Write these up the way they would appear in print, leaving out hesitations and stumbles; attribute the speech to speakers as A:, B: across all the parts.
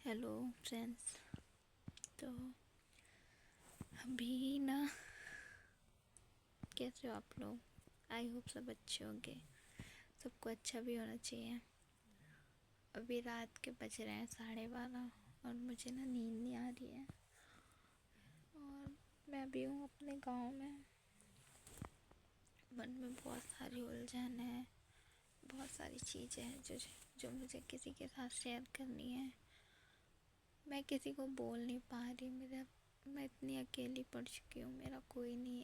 A: Hello friends. तो अभी ना, कैसे हो आप लोग? आई होप सब अच्छे होंगे, सबको अच्छा भी होना चाहिए। अभी रात के बज रहे हैं 12:30 और मुझे ना नींद नहीं आ रही है। और मैं भी हूँ अपने गांव में। मन में बहुत सारी उलझन है, बहुत सारी चीज़ें हैं जो मुझे किसी के साथ शेयर करनी है। मैं किसी को बोल नहीं पा रही। मैं इतनी अकेली पड़ चुकी हूँ। मेरा कोई नहीं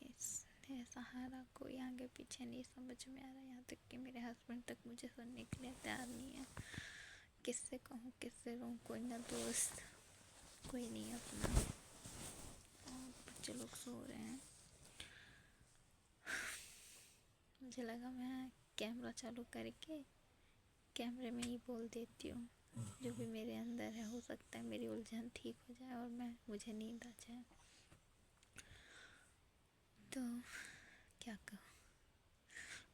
A: है सहारा, कोई आगे पीछे नहीं समझ में आ रहा। यहाँ तक कि मेरे हस्बैंड तक मुझे सुनने के लिए तैयार नहीं है। किससे कहूँ, किससे रहूँ? कोई ना दोस्त, कोई नहीं अपना। और बच्चे लोग सो रहे हैं। मुझे लगा मैं कैमरा चालू करके कैमरे में ही बोल देती हूँ जो भी मेरे अंदर है। हो सकता है मेरी उलझन ठीक हो जाए और मुझे नींद आ जाए। तो क्या कहूँ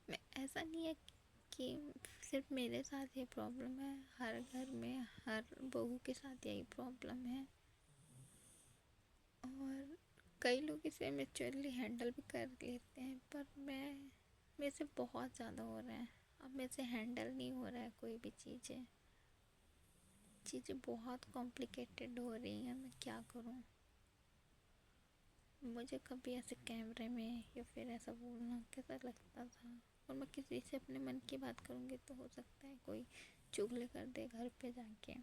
A: मैं? ऐसा नहीं है कि सिर्फ मेरे साथ ये प्रॉब्लम है। हर घर में हर बहू के साथ यही प्रॉब्लम है। और कई लोग इसे मैच्योरली हैंडल भी कर लेते हैं, पर मेरे से बहुत ज़्यादा हो रहा है। अब मेरे से हैंडल नहीं हो रहा है कोई भी चीज़ें बहुत कॉम्प्लिकेटेड हो रही हैं। मैं क्या करूँ? मुझे कभी ऐसे कैमरे में या फिर ऐसा बोलना कैसा लगता था। और मैं किसी से अपने मन की बात करूँगी तो हो सकता है कोई चुगली कर दे घर पे जाके।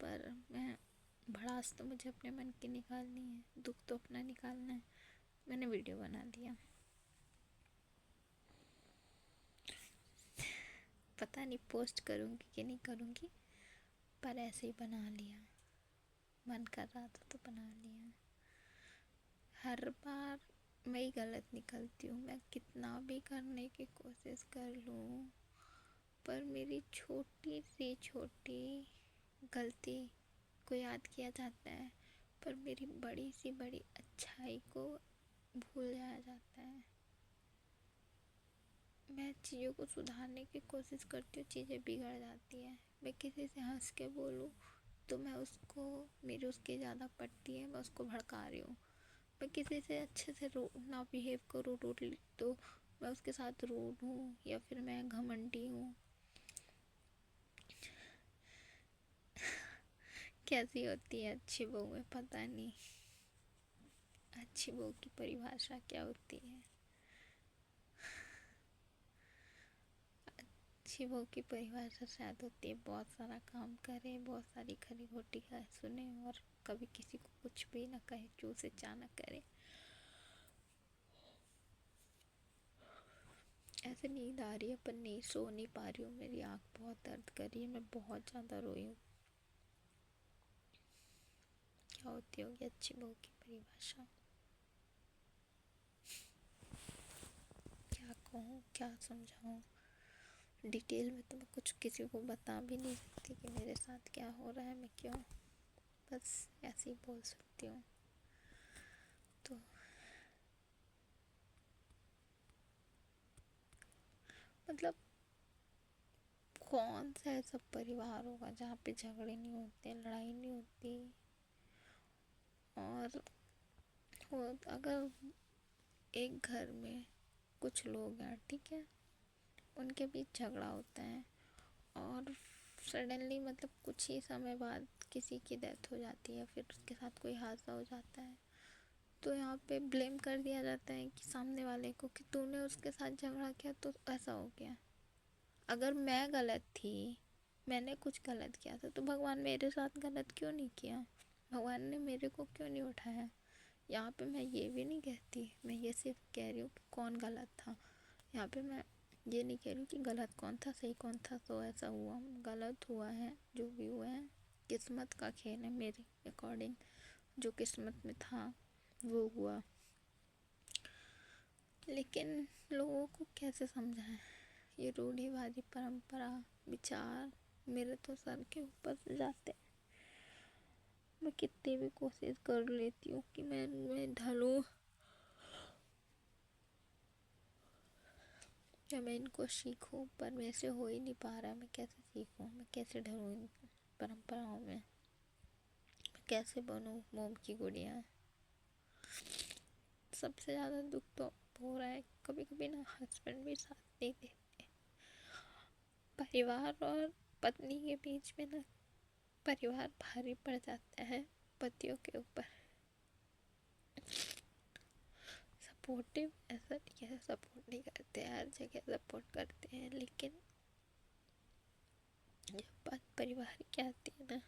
A: पर मैं भड़ास तो मुझे अपने मन की निकालनी है, दुख तो अपना निकालना है। मैंने वीडियो बना लिया। पता नहीं पोस्ट करूँगी कि नहीं करूँगी, पर ऐसे ही बना लिया। मन कर रहा था तो बना लिया। हर बार मैं ही गलत निकलती हूँ। मैं कितना भी करने की कोशिश कर लूँ, पर मेरी छोटी से छोटी गलती को याद किया जाता है, पर मेरी बड़ी सी बड़ी अच्छाई को भूल जाया जाता है। मैं चीज़ों को सुधारने की कोशिश करती हूँ, चीज़ें बिगड़ जाती हैं। मैं किसी से हंस के बोलूँ तो मेरी उसकी ज़्यादा पड़ती है, मैं उसको भड़का रही हूँ। मैं किसी से अच्छे से ना बिहेव करूँ रूडली तो मैं उसके साथ रूड हूँ या फिर मैं घमंडी हूँ। कैसी होती है अच्छी बहू? पता नहीं अच्छी बहू की परिभाषा क्या होती है। अच्छी बहू की परिभाषा शायद होती है बहुत सारा काम करे, बहुत सारी खरी खोटी सुने और कभी किसी को कुछ भी ना कहे, चू से चा ना करे। ऐसे नींद आ रही है पर नहीं सो नहीं पा रही हूँ। मेरी आँख बहुत दर्द कर रही है। मैं बहुत ज़्यादा रोई हूँ। क्या होती होगी अच्छी बहू की परिभाषा? क्या कहूँ, क्या समझाऊँ? डिटेल में तो मैं कुछ किसी को बता भी नहीं सकती कि मेरे साथ क्या हो रहा है, मैं क्यों। बस ऐसे ही बोल सकती हूँ। तो मतलब कौन सा ऐसा परिवार होगा जहाँ पे झगड़े नहीं होते, लड़ाई नहीं होती। और अगर एक घर में कुछ लोग हैं, ठीक है, उनके बीच झगड़ा होता है और सडनली मतलब कुछ ही समय बाद किसी की डेथ हो जाती है, फिर उसके साथ कोई हादसा हो जाता है, तो यहाँ पे ब्लेम कर दिया जाता है कि सामने वाले को कि तूने उसके साथ झगड़ा किया तो ऐसा हो गया। अगर मैं गलत थी, मैंने कुछ गलत किया था, तो भगवान मेरे साथ गलत क्यों नहीं किया? भगवान ने मेरे को क्यों नहीं उठाया? यहाँ पे मैं ये भी नहीं कहती, मैं ये सिर्फ कह रही हूँ कि कौन गलत था। यहाँ पे मैं ये नहीं कह रही हूँ कि गलत कौन था सही कौन था। तो ऐसा हुआ, गलत हुआ है, जो भी हुआ है किस्मत का खेल है। मेरे अकॉर्डिंग जो किस्मत में था वो हुआ। लेकिन लोगों को कैसे समझाएं? ये रूढ़िवादी परंपरा विचार मेरे तो सर के ऊपर से जाते। मैं कितनी भी कोशिश कर लेती हूँ कि मैं ढलूँ या मैं इनको सीखूं, पर मेरे से हो ही नहीं पा रहा। मैं कैसे सीखूं, मैं कैसे ढलूँ इन परंपराओं में? कैसे बनूं मोम की गुड़िया। सबसे ज़्यादा दुख तो हो रहा है, कभी कभी ना हस्बैंड भी साथ नहीं देते। परिवार और पत्नी के बीच में ना परिवार भारी पड़ जाता है पतियों के ऊपर। सपोर्टिव ऐसा नहीं है, सपोर्ट नहीं करते, हर जगह सपोर्ट करते हैं, लेकिन जब बात परिवार की आती है ना,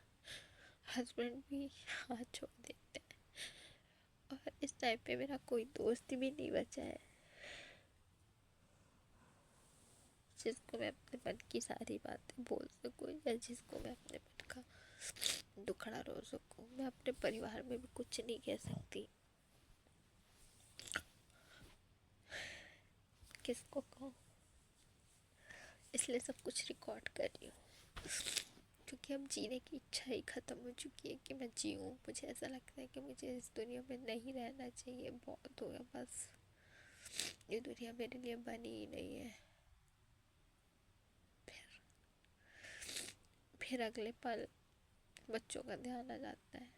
A: हस्बैंड भी हाथ छोड़ देते हैं। और इस टाइम पे मेरा कोई दोस्त भी नहीं बचा है जिसको मैं अपने मन की सारी बातें बोल सकूं, या जिसको मैं अपने मन का दुखड़ा रो सकूं। मैं अपने परिवार में भी कुछ नहीं कह सकती, किसको कहूँ। इसलिए सब कुछ रिकॉर्ड कर रही हूँ, क्योंकि अब जीने की इच्छा ही ख़त्म हो चुकी है कि मैं जीऊँ। मुझे ऐसा लगता है कि मुझे इस दुनिया में नहीं रहना चाहिए, बहुत हो गया बस, ये दुनिया मेरे लिए बनी ही नहीं है। फिर अगले पल बच्चों का ध्यान आ जाता है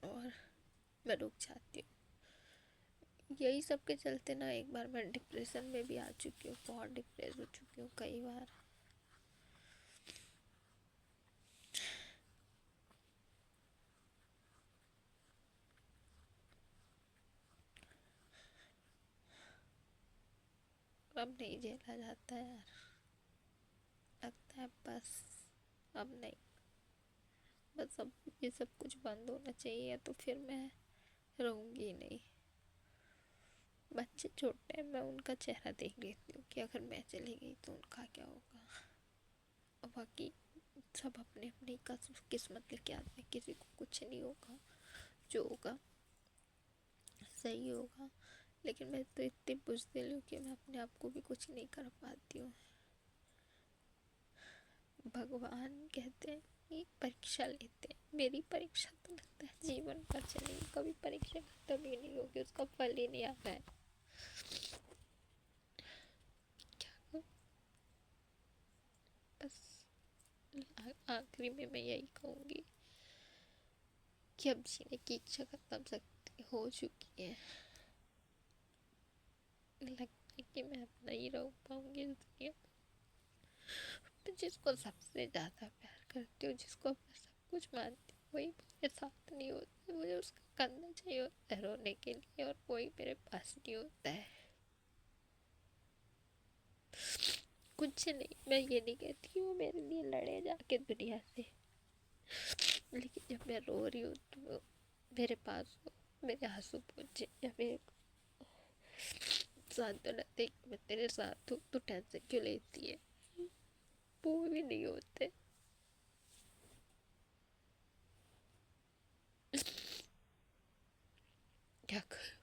A: और मैं रुक जाती हूँ। यही सब के चलते ना एक बार मैं डिप्रेशन में भी आ चुकी हूँ, बहुत डिप्रेस हो चुकी हूँ कई बार। अब नहीं झेला जाता है यार, लगता है बस अब नहीं, बस अब ये सब कुछ बंद होना चाहिए, तो फिर मैं रहूँगी नहीं। बच्चे छोटे हैं, मैं उनका चेहरा देख लेती हूँ कि अगर मैं चली गई तो उनका क्या होगा। और बाकी सब अपने अपनी किस्मत लेके आते हैं, किसी को कुछ नहीं होगा, जो होगा सही होगा। लेकिन मैं तो इतनी बुज़दिल हूँ कि मैं अपने आप को भी कुछ नहीं कर पाती हूँ। भगवान कहते हैं कि परीक्षा लेते हैं, मेरी परीक्षा तो लगता है जीवन भर चलेगी, कभी परीक्षा खत्म ही नहीं होगी, उसका फल ही नहीं आता है। क्या करूं? बस आखिरी में मैं यही कहूँगी कि अब जीने की इच्छा खत्म सकती हो चुकी है। लगता है कि मैं अब नहीं रह पाऊंगी इस दुनिया में। जिसको सबसे ज़्यादा प्यार करती हूँ, जिसको अपना सब कुछ मानती हूँ, वही मेरे साथ नहीं होता। मुझे उसका कंधा चाहिए होता है रोने के लिए, और कोई मेरे पास नहीं होता है। कुछ नहीं, मैं ये नहीं कहती कि वो मेरे लिए लड़े जाके दुनिया से, लेकिन जब मैं रो रही हूँ तो मेरे पास हो, मेरे आंसू पहुँचे, या मेरे सांत्वना दे कि मैं तेरे साथ हूँ, तो टेंशन क्यों लेती है। वो भी नहीं होते। क्या करूं?